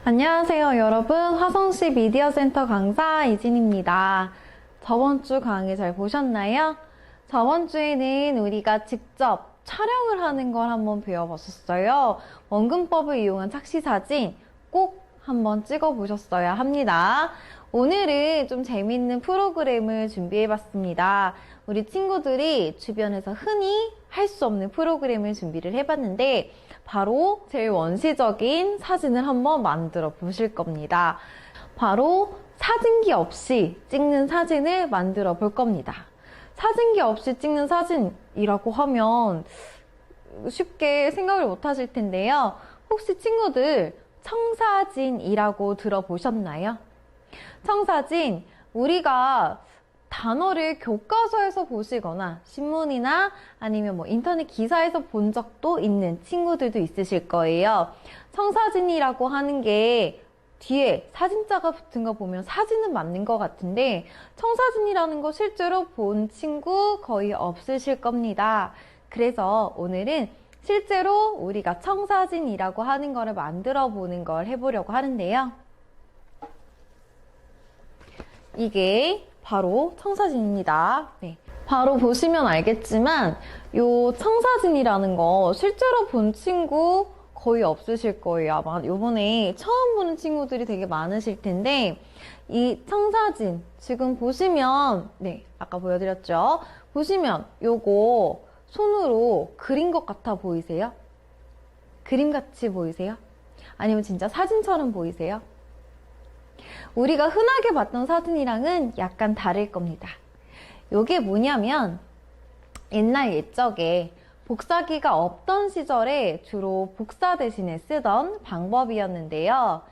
안녕하세요, 여러분. 화성시 미디어센터 강사 이진입니다. 저번 주 강의 잘 보셨나요? 저번 주에는 우리가 직접 촬영을 하는 걸 한번 배워봤었어요. 원근법을 이용한 착시 사진 꼭 한번 찍어보셨어야 합니다. 오늘은 좀 재밌는 프로그램을 준비해봤습니다. 우리 친구들이 주변에서 흔히 할 수 없는 프로그램을 준비를 해봤는데 바로 제일 원시적인 사진을 한번 만들어 보실 겁니다. 바로 사진기 없이 찍는 사진을 만들어 볼 겁니다. 사진기 없이 찍는 사진이라고 하면 쉽게 생각을 못 하실 텐데요. 혹시 친구들 청사진이라고 들어보셨나요? 청사진, 우리가 단어를 교과서에서 보시거나 신문이나 아니면 인터넷 기사에서 본 적도 있는 친구들도 있으실 거예요. 청사진이라고 하는 게 뒤에 사진자가 붙은 거 보면 사진은 맞는 것 같은데 청사진이라는 거 실제로 본 친구 거의 없으실 겁니다. 그래서 오늘은 실제로 우리가 청사진이라고 하는 거를 만들어 보는 걸 해보려고 하는데요. 이게 바로 청사진입니다. 네. 바로 보시면 알겠지만 요 청사진이라는 거 실제로 본 친구 거의 없으실 거예요. 아마 요번에 처음 보는 친구들이 되게 많으실 텐데 이 청사진 지금 보시면 아까 보여드렸죠? 보시면 요거 손으로 그린 것 같아 보이세요? 그림같이 보이세요? 아니면 진짜 사진처럼 보이세요? 우리가 흔하게 봤던 사진이랑은 약간 다를 겁니다. 요게 뭐냐면 옛날 옛적에 복사기가 없던 시절에 주로 복사 대신에 쓰던 방법이었는데요.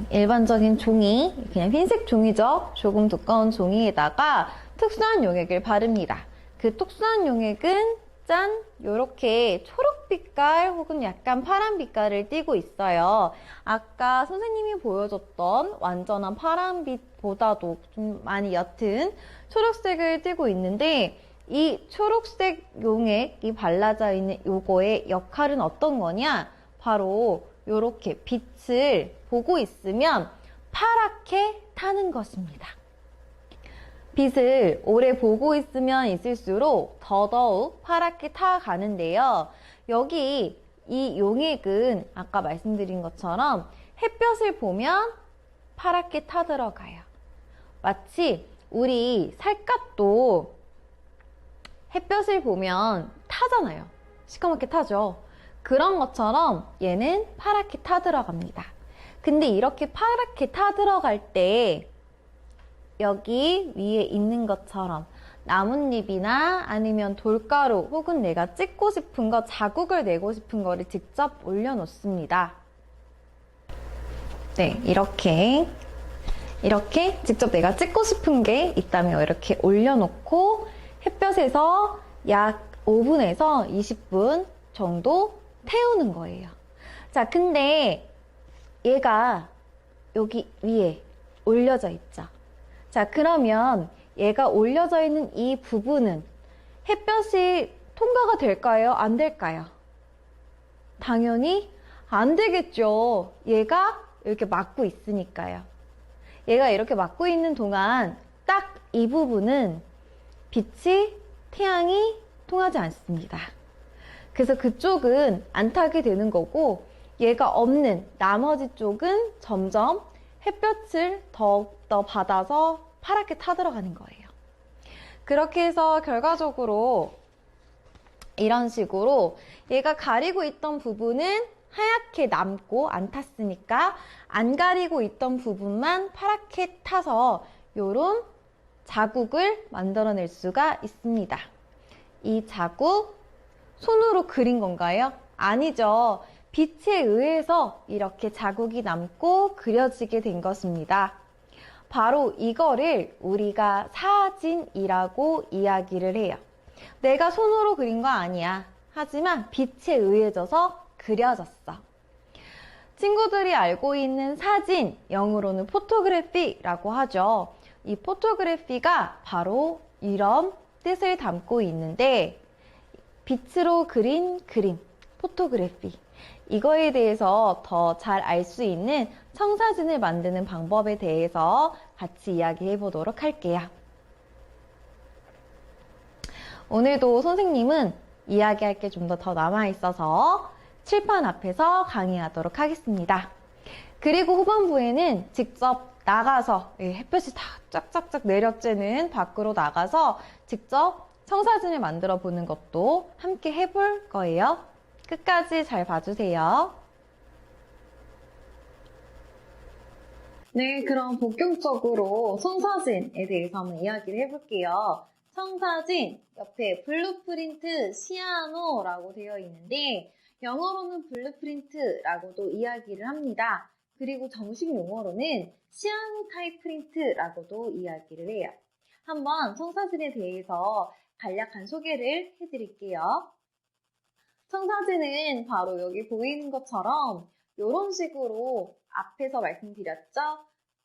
일반적인 종이, 그냥 흰색 종이죠. 조금 두꺼운 종이에다가 특수한 용액을 바릅니다. 그 특수한 용액은 짠! 요렇게 초록빛깔 혹은 약간 파란 빛깔을 띠고 있어요. 아까 선생님이 보여줬던 완전한 파란빛보다도 좀 많이 옅은 초록색을 띠고 있는데 이 초록색 용액이 발라져 있는 요거의 역할은 어떤 거냐? 바로 요렇게 빛을 보고 있으면 파랗게 타는 것입니다. 빛을 오래 보고 있으면 있을수록 더더욱 파랗게 타가는데요. 여기 이 용액은 아까 말씀드린 것처럼 햇볕을 보면 파랗게 타들어가요. 마치 우리 살갗도 햇볕을 보면 타잖아요. 시커멓게 타죠. 그런 것처럼 얘는 파랗게 타들어갑니다. 근데 이렇게 파랗게 타들어갈 때 여기 위에 있는 것처럼 나뭇잎이나 아니면 돌가루 혹은 내가 찍고 싶은 거, 자국을 내고 싶은 거를 직접 올려놓습니다. 네, 이렇게 직접 내가 찍고 싶은 게 있다면 이렇게 올려놓고 햇볕에서 약 5분에서 20분 정도 태우는 거예요. 자, 근데 얘가 여기 위에 올려져 있죠. 자, 그러면 얘가 올려져 있는 이 부분은 햇볕이 통과가 될까요? 안 될까요? 당연히 안 되겠죠. 얘가 이렇게 막고 있으니까요. 얘가 이렇게 막고 있는 동안 딱 이 부분은 빛이, 태양이 통하지 않습니다. 그래서 그쪽은 안 타게 되는 거고 얘가 없는 나머지 쪽은 점점 햇볕을 더욱더 받아서 파랗게 타들어가는 거예요. 그렇게 해서 결과적으로 이런 식으로 얘가 가리고 있던 부분은 하얗게 남고 안 탔으니까 안 가리고 있던 부분만 파랗게 타서 요런 자국을 만들어낼 수가 있습니다. 이 자국 손으로 그린 건가요? 아니죠. 빛에 의해서 이렇게 자국이 남고 그려지게 된 것입니다. 바로 이거를 우리가 사진이라고 이야기를 해요. 내가 손으로 그린 거 아니야. 하지만 빛에 의해져서 그려졌어. 친구들이 알고 있는 사진, 영어로는 포토그래피라고 하죠. 이 포토그래피가 바로 이런 뜻을 담고 있는데 빛으로 그린 그림, 포토그래피. 이거에 대해서 더 잘 알 수 있는 청사진을 만드는 방법에 대해서 같이 이야기해 보도록 할게요. 오늘도 선생님은 이야기할 게 좀 더 남아 있어서 칠판 앞에서 강의하도록 하겠습니다. 그리고 후반부에는 직접 나가서 햇볕이 다 쫙쫙쫙 내려쬐는 밖으로 나가서 직접 청사진을 만들어 보는 것도 함께 해볼 거예요. 끝까지 잘 봐주세요. 네, 그럼 본격적으로 청사진에 대해서 한번 이야기를 해볼게요. 청사진 옆에 블루프린트 시아노라고 되어 있는데 영어로는 블루프린트라고도 이야기를 합니다. 그리고 정식 용어로는 시아노타입 프린트라고도 이야기를 해요. 한번 청사진에 대해서 간략한 소개를 해드릴게요. 청사진은 바로 여기 보이는 것처럼 이런 식으로 앞에서 말씀드렸죠?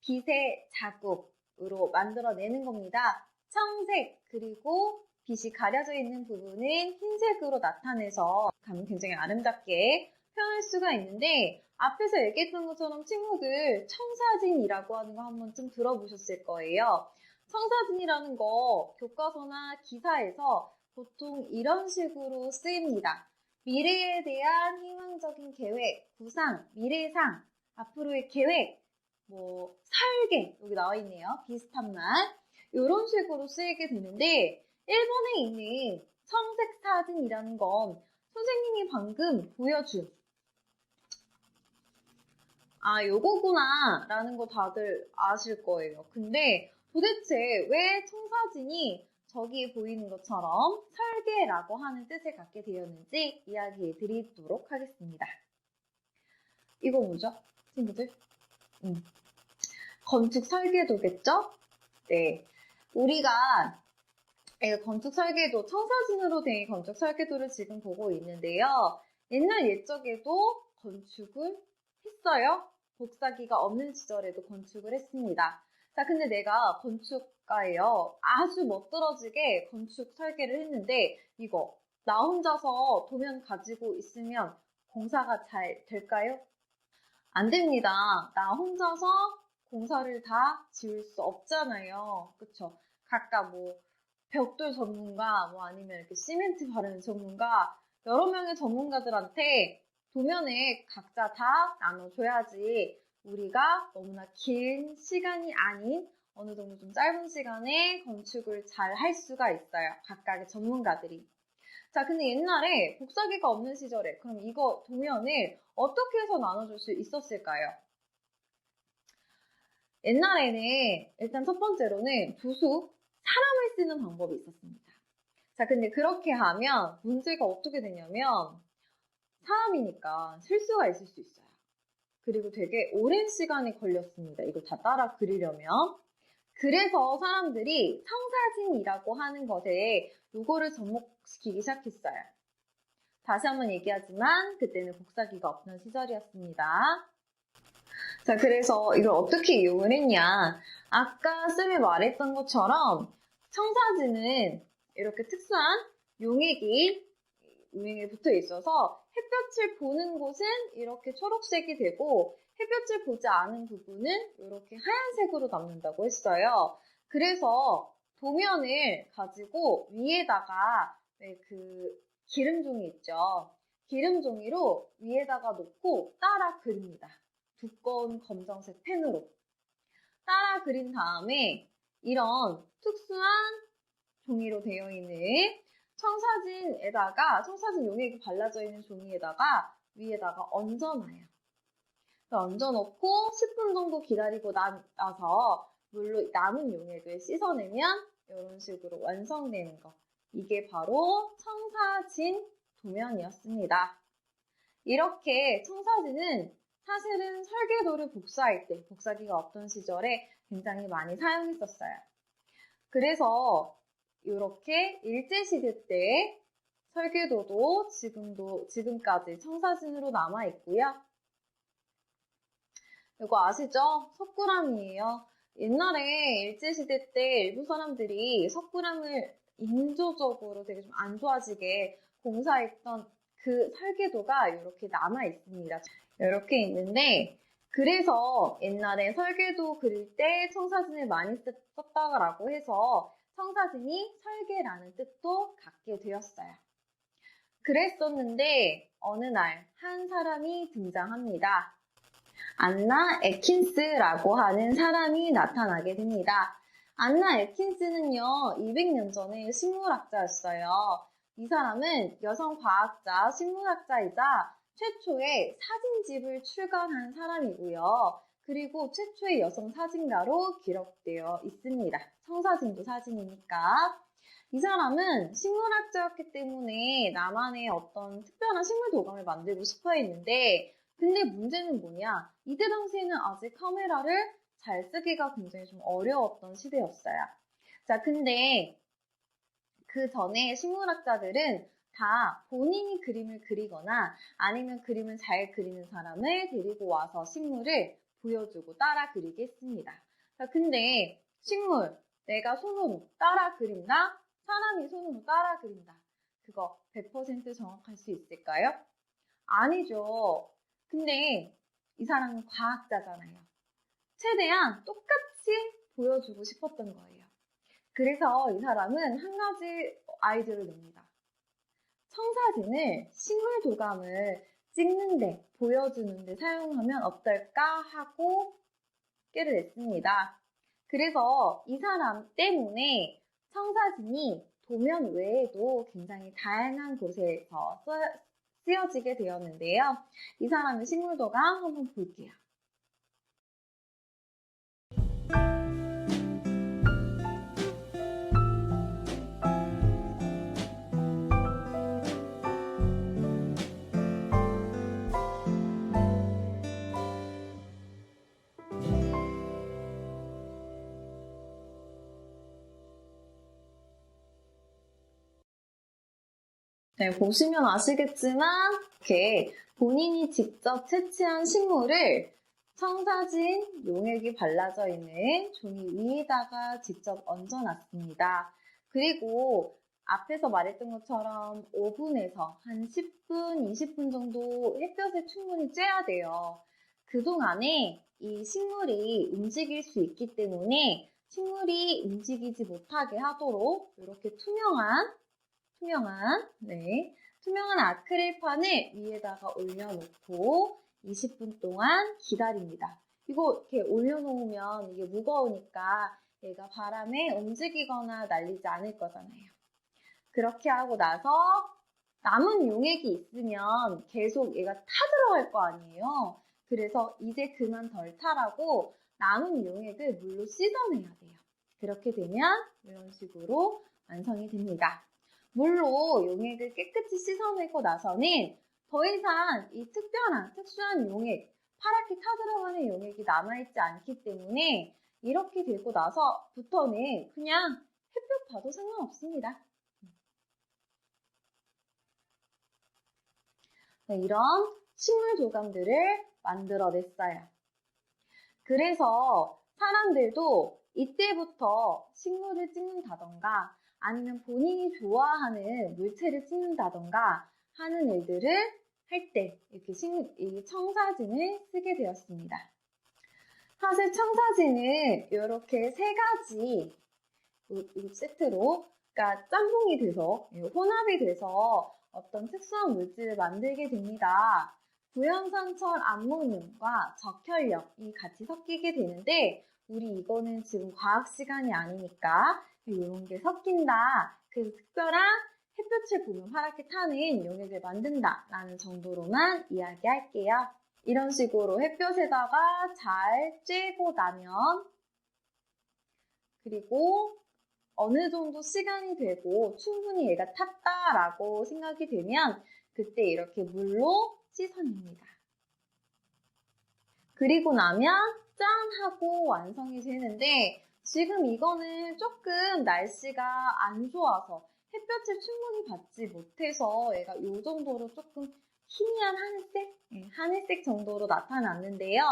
빛의 자국으로 만들어내는 겁니다. 청색 그리고 빛이 가려져 있는 부분은 흰색으로 나타내서 굉장히 아름답게 표현할 수가 있는데 앞에서 얘기했던 것처럼 친구들 청사진이라고 하는 거 한 번쯤 들어보셨을 거예요. 청사진이라는 거 교과서나 기사에서 보통 이런 식으로 쓰입니다. 미래에 대한 희망적인 계획, 구상, 미래상, 앞으로의 계획, 설계 여기 나와 있네요. 비슷한 말 이런 식으로 쓰이게 되는데 일본에 있는 청색 사진이라는 건 선생님이 방금 보여준 요거구나 라는 거 다들 아실 거예요. 근데 도대체 왜 청사진이 저기 보이는 것처럼 설계라고 하는 뜻을 갖게 되었는지 이야기해 드리도록 하겠습니다. 이거 뭐죠? 친구들? 건축 설계도겠죠? 네. 우리가 건축 설계도, 청사진으로 된 건축 설계도를 지금 보고 있는데요. 옛날 옛적에도 건축을 했어요. 복사기가 없는 시절에도 건축을 했습니다. 자, 근데 내가 건축가예요. 아주 멋들어지게 건축 설계를 했는데 이거 나 혼자서 도면 가지고 있으면 공사가 잘 될까요? 안 됩니다. 나 혼자서 공사를 다 지을 수 없잖아요. 그쵸? 각각 벽돌 전문가, 아니면 이렇게 시멘트 바르는 전문가, 여러 명의 전문가들한테 도면에 각자 다 나눠줘야지 우리가 너무나 긴 시간이 아닌 어느 정도 좀 짧은 시간에 건축을 잘 할 수가 있어요. 각각의 전문가들이. 자, 근데 옛날에 복사기가 없는 시절에 그럼 이거 도면을 어떻게 해서 나눠줄 수 있었을까요? 옛날에는 일단 첫 번째로는 부수, 사람을 쓰는 방법이 있었습니다. 자, 근데 그렇게 하면 문제가 어떻게 되냐면 사람이니까 실수가 있을 수 있어요. 그리고 되게 오랜 시간이 걸렸습니다. 이걸 다 따라 그리려면. 그래서 사람들이 청사진이라고 하는 것에 요거를 접목시키기 시작했어요. 다시 한번 얘기하지만 그때는 복사기가 없는 시절이었습니다. 자, 그래서 이걸 어떻게 이용을 했냐. 아까 쌤이 말했던 것처럼 청사진은 이렇게 특수한 용액이 붙어 있어서 햇볕을 보는 곳은 이렇게 초록색이 되고 햇볕을 보지 않은 부분은 이렇게 하얀색으로 남는다고 했어요. 그래서 도면을 가지고 위에다가 그 기름종이 있죠. 기름종이로 위에다가 놓고 따라 그립니다. 두꺼운 검정색 펜으로. 따라 그린 다음에 이런 특수한 종이로 되어 있는 청사진 용액이 발라져 있는 종이에다가 위에다가 얹어놔요. 얹어놓고 10분 정도 기다리고 나서 물로 남은 용액을 씻어내면 이런 식으로 완성되는 거. 이게 바로 청사진 도면이었습니다. 이렇게 청사진은 사실은 설계도를 복사할 때, 복사기가 없던 시절에 굉장히 많이 사용했었어요. 그래서 이렇게 일제시대 때 설계도도 지금까지 청사진으로 남아있고요. 이거 아시죠? 석굴암이에요. 옛날에 일제시대 때 일부 사람들이 석굴암을 인조적으로 되게 좀 안 좋아지게 공사했던 그 설계도가 이렇게 남아 있습니다. 이렇게 있는데 그래서 옛날에 설계도 그릴 때 청사진을 많이 썼다고 해서 청사진이 설계라는 뜻도 갖게 되었어요. 그랬었는데 어느 날 한 사람이 등장합니다. 안나 애킨스라고 하는 사람이 나타나게 됩니다. 안나 애킨스는요, 200년 전에 식물학자였어요. 이 사람은 여성 과학자, 식물학자이자 최초의 사진집을 출간한 사람이고요. 그리고 최초의 여성 사진가로 기록되어 있습니다. 청사진도 사진이니까. 이 사람은 식물학자였기 때문에 나만의 어떤 특별한 식물 도감을 만들고 싶어 했는데 근데 문제는 뭐냐? 이때 당시에는 아직 카메라를 잘 쓰기가 굉장히 좀 어려웠던 시대였어요. 자, 근데 그 전에 식물학자들은 다 본인이 그림을 그리거나 아니면 그림을 잘 그리는 사람을 데리고 와서 식물을 보여주고 따라 그리게 했습니다. 자, 근데 식물, 내가 손으로 따라 그린다? 사람이 손으로 따라 그린다. 그거 100% 정확할 수 있을까요? 아니죠. 근데 이 사람은 과학자잖아요. 최대한 똑같이 보여주고 싶었던 거예요. 그래서 이 사람은 한 가지 아이디어를 냅니다. 청사진을 식물 도감을 찍는데, 보여주는데 사용하면 어떨까 하고 깨를 냈습니다. 그래서 이 사람 때문에 청사진이 도면 외에도 굉장히 다양한 곳에서 쓰여지게 되었는데요. 이 사람의 식물 도감 한번 볼게요. 네, 보시면 아시겠지만 이렇게 본인이 직접 채취한 식물을 청사진 용액이 발라져 있는 종이 위에다가 직접 얹어놨습니다. 그리고 앞에서 말했던 것처럼 오븐에서 한 10분, 20분 정도 햇볕에 충분히 쬐야 돼요. 그동안에 이 식물이 움직일 수 있기 때문에 식물이 움직이지 못하게 하도록 이렇게 투명한 아크릴판을 위에다가 올려놓고 20분 동안 기다립니다. 이거 이렇게 올려놓으면 이게 무거우니까 얘가 바람에 움직이거나 날리지 않을 거잖아요. 그렇게 하고 나서 남은 용액이 있으면 계속 얘가 타들어갈 거 아니에요. 그래서 이제 그만 덜 타라고 남은 용액을 물로 씻어내야 돼요. 그렇게 되면 이런 식으로 완성이 됩니다. 물로 용액을 깨끗이 씻어내고 나서는 더 이상 이 특수한 용액, 파랗게 타들어가는 용액이 남아있지 않기 때문에 이렇게 되고 나서부터는 그냥 햇볕 봐도 상관없습니다. 네, 이런 식물 도감들을 만들어냈어요. 그래서 사람들도 이때부터 식물을 찍는다던가 아니면 본인이 좋아하는 물체를 찍는다던가 하는 일들을 할 때 이렇게 이 청사진을 쓰게 되었습니다. 사실 청사진은 이렇게 세 가지 세트로 그러니까 짬뽕이 돼서 혼합이 돼서 어떤 특수한 물질을 만들게 됩니다. 구연산철 암모늄과 적혈력이 같이 섞이게 되는데 우리 이거는 지금 과학 시간이 아니니까 이런 게 섞인다. 그래서 특별한 햇볕을 보면 파랗게 타는 용액을 만든다 라는 정도로만 이야기할게요. 이런 식으로 햇볕에다가 잘 쬐고 나면 그리고 어느 정도 시간이 되고 충분히 얘가 탔다라고 생각이 되면 그때 이렇게 물로 씻어냅니다. 그리고 나면 짠! 하고 완성이 되는데 지금 이거는 조금 날씨가 안 좋아서 햇볕을 충분히 받지 못해서 얘가 이 정도로 조금 희미한 하늘색 정도로 나타났는데요.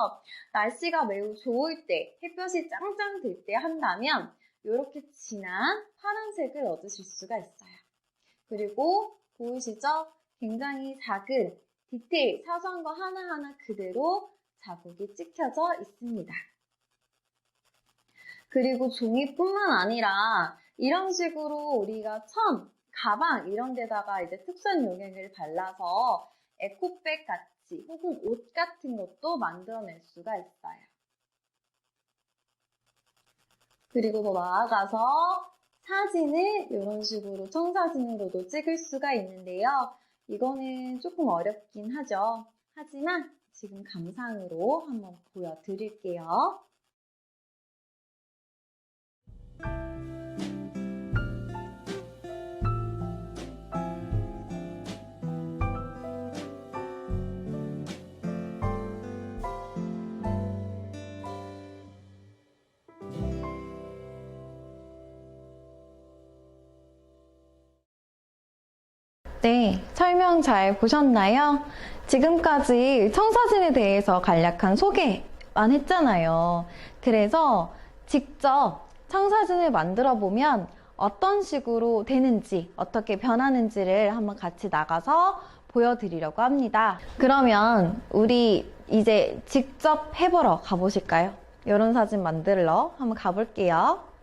날씨가 매우 좋을 때, 햇볕이 짱짱 들 때 한다면 이렇게 진한 파란색을 얻으실 수가 있어요. 그리고 보이시죠? 굉장히 작은 디테일, 사소한 거 하나하나 그대로 자국이 찍혀져 있습니다. 그리고 종이뿐만 아니라 이런 식으로 우리가 천, 가방 이런 데다가 이제 특수한 용액을 발라서 에코백 같이 혹은 옷 같은 것도 만들어낼 수가 있어요. 그리고 더 나아가서 사진을 이런 식으로 청사진으로도 찍을 수가 있는데요. 이거는 조금 어렵긴 하죠. 하지만 지금 감상으로 한번 보여드릴게요. 네, 설명 잘 보셨나요? 지금까지 청사진에 대해서 간략한 소개만 했잖아요. 그래서 직접 청사진을 만들어 보면 어떤 식으로 되는지, 어떻게 변하는지를 한번 같이 나가서 보여드리려고 합니다. 그러면 우리 이제 직접 해보러 가보실까요? 이런 사진 만들러 한번 가볼게요.